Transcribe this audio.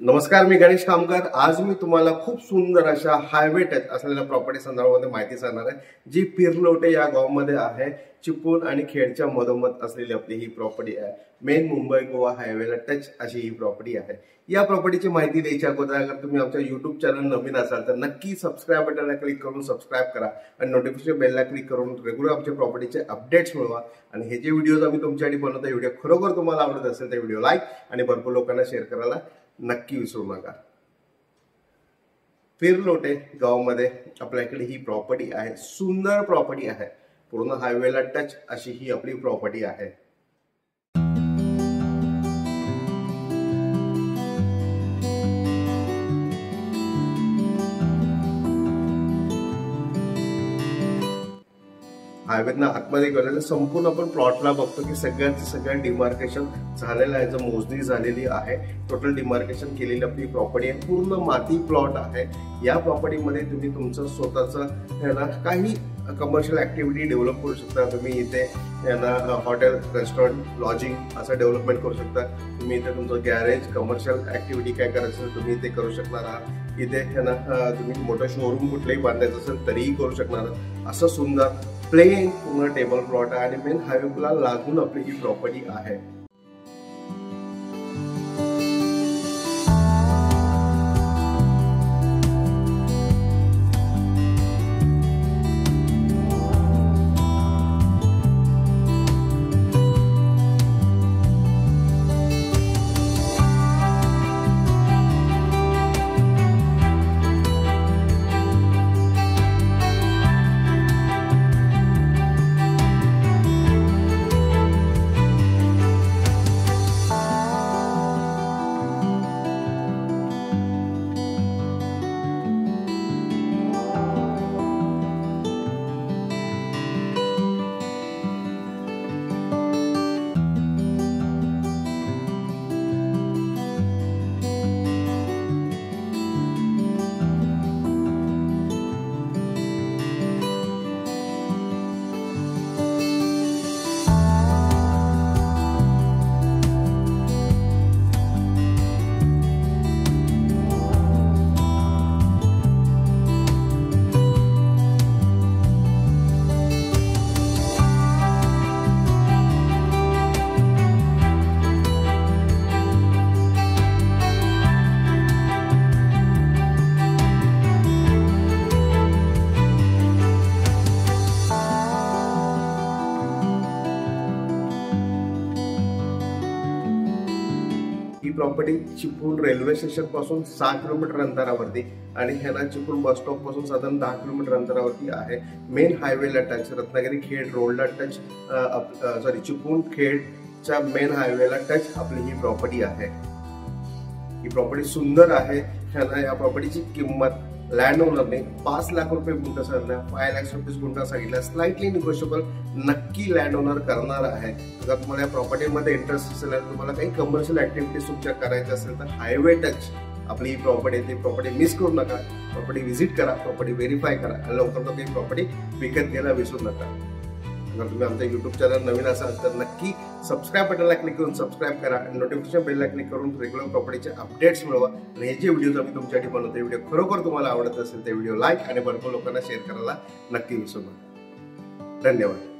नमस्कार, मी गणेश कामकर। आज मी तुम्हाला खूप सुंदर अशा हायवे टच असलेल्या प्रॉपर्टी संदर्भामध्ये माहिती सांगणार आहे, जी पिरलोटे या गावामध्ये आहे। चिपळूण आणि खेडच्या मधोमध असलेली आपली ही प्रॉपर्टी आहे। मेन मुंबई गोवा हायवेला टच अशी ही प्रॉपर्टी आहे। या प्रॉपर्टीची माहिती द्यायच्या अगोदर अगर तुम्ही आमच्या YouTube चॅनल नवीन असाल तर नक्की सबस्क्राइब बटनला क्लिक करून सबस्क्राइब करा आणि नोटिफिकेशन बेलला क्लिक करून रेग्युलर आमच्या प्रॉपर्टीचे अपडेट्स मिळवा। आणि हे जे व्हिडिओज आम्ही तुमच्यासाठी बनवतो, व्हिडिओ खरोखर तुम्हाला आवडत असेल तर व्हिडिओ लाईक आणि भरपूर लोकांना शेअर करायला नक्की विसरू नका। पिरलोटे गावामध्ये आपल्याकडे ही प्रॉपर्टी आहे। सुंदर प्रॉपर्टी आहे, पूर्ण हायवेला टच अशी ही आपली प्रॉपर्टी आहे। हायवेना आतमध्ये गेल्यानंतर संपूर्ण आपण प्लॉटला बघतो की सगळ्यांचं डिमार्केशन झालेलं आहे, मोजणी झालेली आहे। टोटल डिमार्केशन केलेली आपली प्रॉपर्टी आहे। पूर्ण माती प्लॉट आहे। या प्रॉपर्टीमध्ये तुम्ही तुमचं स्वतःचं काही कमर्शियल ऍक्टिव्हिटी डेव्हलप करू शकता। तुम्ही इथे हॉटेल, रेस्टॉरंट, लॉजिंग असं डेव्हलपमेंट करू शकता। तुम्ही इथे तुमचं गॅरेज, कमर्शियल ऍक्टिव्हिटी काय करायचं असेल तुम्ही इथे करू शकणार आहात। इथे तुम्ही मोठं शोरूम कुठलंही बांधायचं असेल तरीही करू शकणार आहात। असं सुंदर प्लेन पूर्ण टेबल प्लॉट आहे आणि मेन हायवेला लागून आपली ही प्रॉपर्टी आहे। ही प्रॉपर्टी चिपळूण रेल्वे स्टेशन पासून 6 किलोमीटर अंतरावरती आणि चिपळूण बस स्टॉप पासून साधारण 10 किलोमीटर अंतरावरती आहे। मेन हायवेला टच, रत्नागिरी खेड रोडला टच, चिपळूण खेडच्या मेन हायवेला टच आपली ही प्रॉपर्टी आहे। ही प्रॉपर्टी सुंदर आहे। या प्रॉपर्टीची किंमत लँड ओनरने 5 लाख रुपये गुंठा सांगितला, 5 लाख रुपये गुंठा सांगितला। स्लाइटली निगोशिएबल नक्की लँड ओनर करणार आहे। जर तुम्हाला या प्रॉपर्टीमध्ये इंटरेस्ट असेल आणि तुम्हाला काही कमर्शियल ऍक्टिव्हिटीज तुमच्या करायच्या असेल तर हायवे टच आपली ही प्रॉपर्टी आहे। ती प्रॉपर्टी मिस करू नका। प्रॉपर्टी व्हिजिट करा, प्रॉपर्टी व्हेरीफाय करा आणि लवकर ही प्रॉपर्टी विकत घ्यायला विसरू नका। जर तुम्ही आमच्या YouTube चॅनल नवीन असाल तर नक्की सबस्क्राइब बटनला क्लिक करून सबस्क्राइब करा आणि नोटिफिकेशन बेलला क्लिक करून रेग्युलर प्रॉपर्टीचे अपडेट्स मिळवा। आणि हे जे व्हिडिओज आम्ही तुमच्यासाठी बनवतो, व्हिडिओ खरोखर तुम्हाला आवडत असेल तर व्हिडिओ लाईक आणि भरपूर लोकांना शेअर करायला नक्की विसरू नका। धन्यवाद।